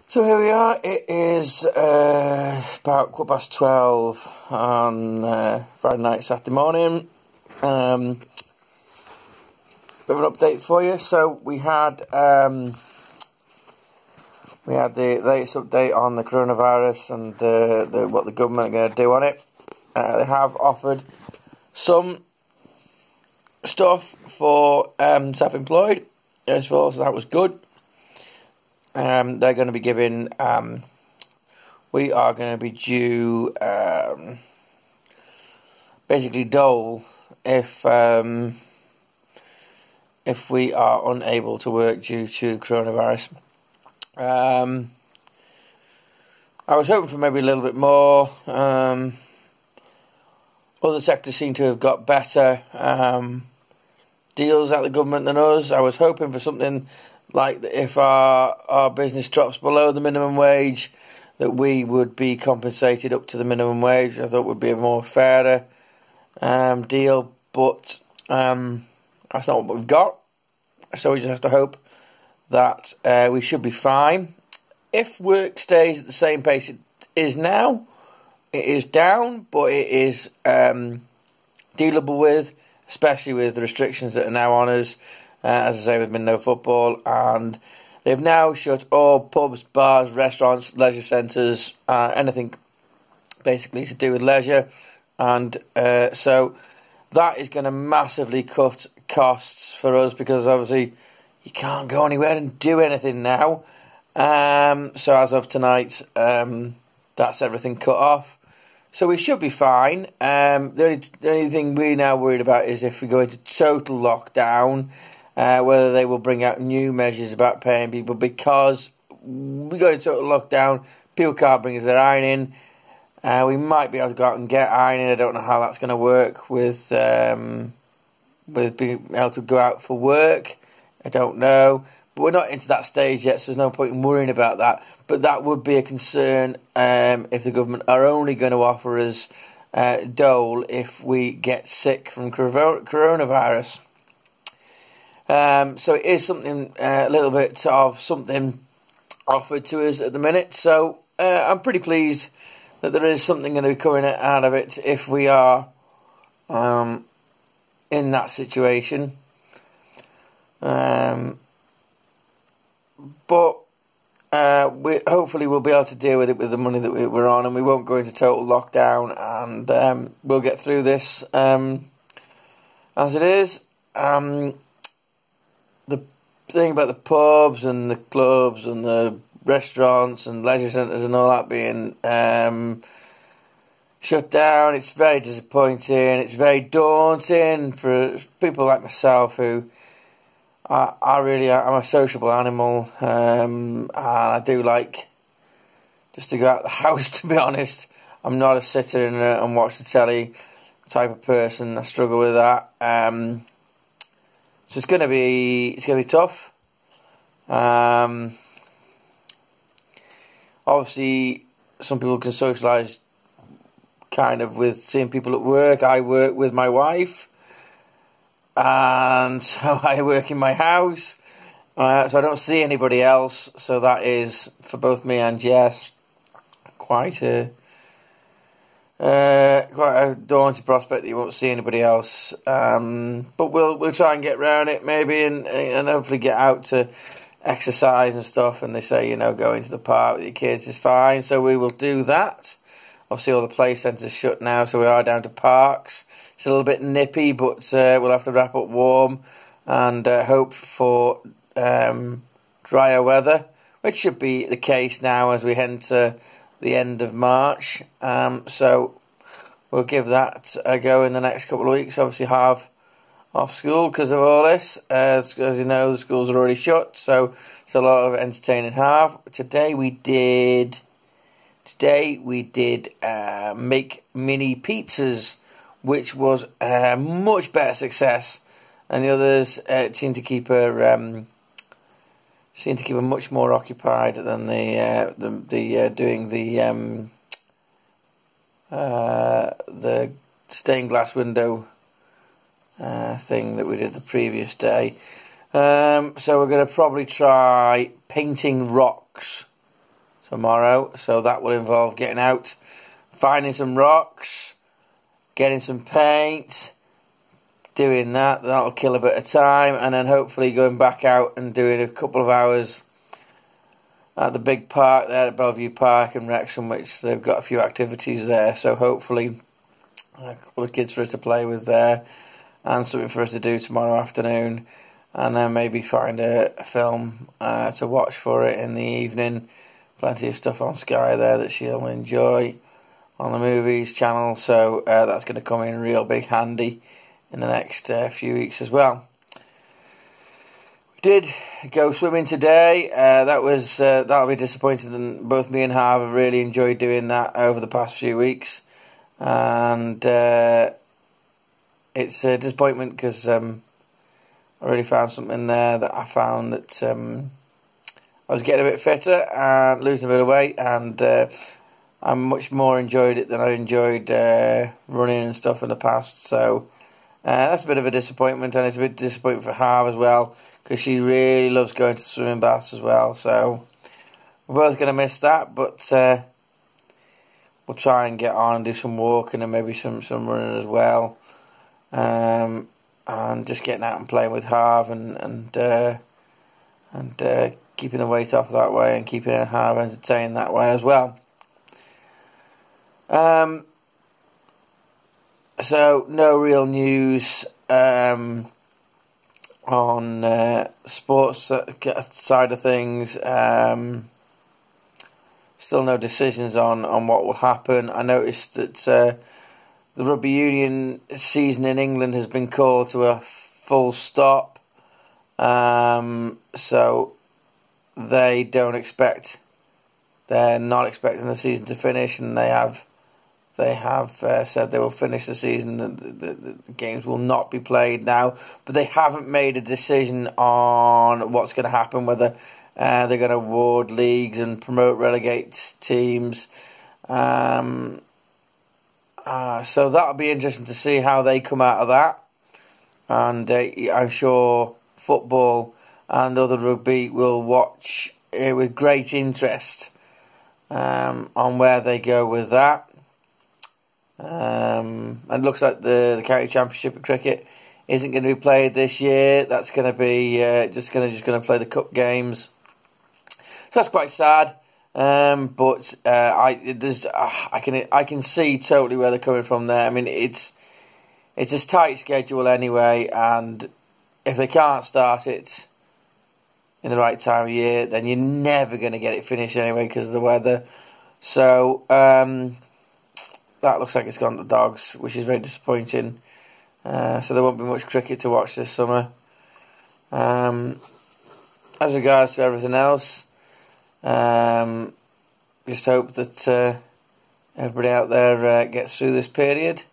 So here we are. It is about 12:15 on Friday night, Saturday morning. Bit of an update for you. So we had the latest update on the coronavirus and what the government are going to do on it. They have offered some stuff for self-employed as well, so that was good. They're going to be giving, we are going to be due, basically dole if we are unable to work due to coronavirus. I was hoping for maybe a little bit more. Other sectors seem to have got better deals at the government than us. I was hoping for something like that if our business drops below the minimum wage, that we would be compensated up to the minimum wage. I thought would be a more fairer deal, but that's not what we've got. So we just have to hope that we should be fine. If work stays at the same pace it is now, it is down, but it is dealable with, especially with the restrictions that are now on us. As I say, there's been no football, and they've now shut all pubs, bars, restaurants, leisure centres, anything basically to do with leisure, and so that is going to massively cut costs for us, because obviously you can't go anywhere and do anything now. So as of tonight, that's everything cut off. So we should be fine. The only thing we're now worried about is if we go into total lockdown, whether they will bring out new measures about paying people, because we go into total lockdown, people can't bring us their ironing. We might be able to go out and get ironing. I don't know how that's going to work with being able to go out for work. I don't know. But we're not into that stage yet, so there's no point in worrying about that. But that would be a concern if the government are only going to offer us dole if we get sick from coronavirus. So it is something, a little bit of something offered to us at the minute. So I'm pretty pleased that there is something going to be coming out of it if we are in that situation. But we hopefully we'll be able to deal with it with the money that we're on, and we won't go into total lockdown, and we'll get through this as it is. The thing about the pubs and the clubs and the restaurants and leisure centres and all that being shut down, it's very disappointing. It's very daunting for people like myself who I'm a sociable animal, and I do like just to go out the house, to be honest. I'm not a sitter and watch the telly type of person. I struggle with that. So it's gonna be tough. Obviously, some people can socialise kind of with seeing people at work. I work with my wife, and so I work in my house, so I don't see anybody else. So that is, for both me and Jess, quite a daunting prospect that you won't see anybody else. But we'll try and get around it maybe, and hopefully get out to exercise and stuff. And they say, going to the park with your kids is fine, so we will do that. Obviously, all the play centres shut now, so we are down to parks. It's a little bit nippy, but we'll have to wrap up warm and hope for drier weather, which should be the case now as we enter the end of March. So we'll give that a go in the next couple of weeks. Obviously, have off school because of all this. As you know, the schools are already shut, so it's a lot of entertaining. Today we did make mini pizzas, which was a much better success, and the others seemed to keep her much more occupied than doing the stained glass window thing that we did the previous day. So we're going to probably try painting rocks tomorrow. So that will involve getting out, finding some rocks, getting some paint, doing that. That'll kill a bit of time, and then hopefully going back out and doing a couple of hours at the big park there at Bellevue Park in Wrexham, which they've got a few activities there. So hopefully a couple of kids for us to play with there, and something for us to do tomorrow afternoon, and then maybe find a film to watch for it in the evening. Plenty of stuff on Sky there that she'll enjoy on the movies channel, so that's going to come in real big handy in the next few weeks as well. We did go swimming today. That'll be disappointing, and both me and Harv have really enjoyed doing that over the past few weeks, and it's a disappointment because I really found something there that I found that I was getting a bit fitter and losing a bit of weight, and I much more enjoyed it than I enjoyed running and stuff in the past. So that's a bit of a disappointment, and it's a bit disappointing for Harv as well, because she really loves going to swimming baths as well. So we're both going to miss that, but we'll try and get on and do some walking and maybe some running as well, and just getting out and playing with Harv and keeping the weight off that way, and keeping Harv entertained that way as well. So no real news on sports side of things. Still no decisions on what will happen. I noticed that the rugby union season in England has been called to a full stop. So they're not expecting the season to finish, and they have said they will finish the season. The games will not be played now, but they haven't made a decision on what's going to happen, whether they're going to award leagues and promote relegate teams. So that'll be interesting to see how they come out of that. And I'm sure football and other rugby will watch with great interest on where they go with that. And it looks like the county championship of cricket isn't going to be played this year. That's going to be just going to play the cup games. So that's quite sad. But I can see totally where they're coming from there. I mean, it's a tight schedule anyway, and if they can't start it in the right time of year, then you're never going to get it finished anyway because of the weather. So that looks like it's gone to the dogs, which is very disappointing. So there won't be much cricket to watch this summer. As regards to everything else, just hope that everybody out there gets through this period.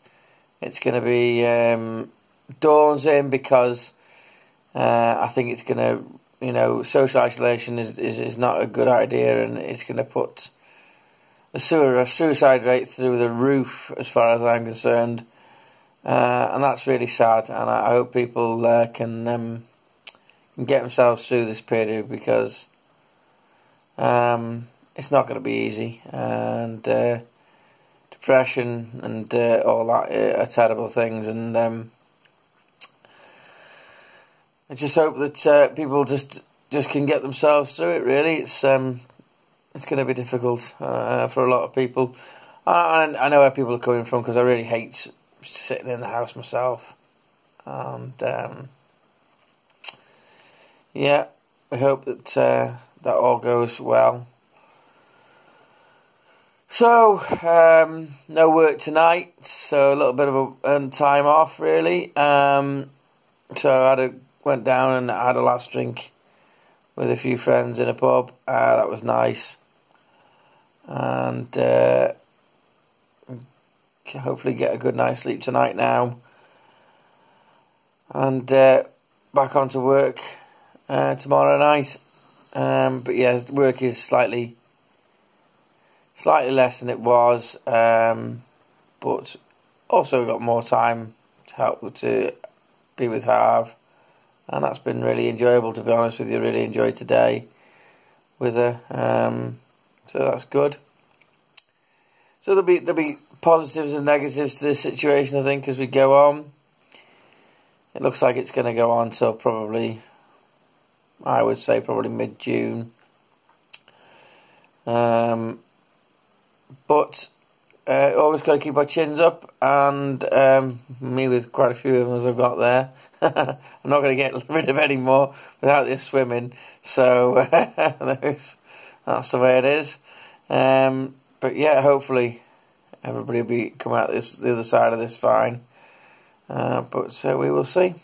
It's going to be daunting because I think it's going to, social isolation is not a good idea, and it's going to put the suicide rate through the roof as far as I'm concerned, and that's really sad. And I hope people can get themselves through this period, because it's not going to be easy, and depression and all that are terrible things, and I just hope that people just can get themselves through it. Really, it's going to be difficult for a lot of people. I know where people are coming from, because I really hate sitting in the house myself, and yeah, we hope that that all goes well. So no work tonight, so a little bit of a time off really. So I went down and had a last drink with a few friends in a pub. That was nice, and hopefully get a good night's sleep tonight now, and back onto work tomorrow night. But yeah, work is slightly less than it was, but also got more time to help to be with Harv, and that's been really enjoyable, to be honest with you. Really enjoyed today with her. So that's good. So there'll be positives and negatives to this situation, I think, as we go on. It looks like it's going to go on till probably, I would say, probably mid-June. But always got to keep our chins up, and me with quite a few of them as I've got there. I'm not going to get rid of any more without this swimming, so that's the way it is. But yeah, hopefully everybody will come out the other side of this fine. But we will see.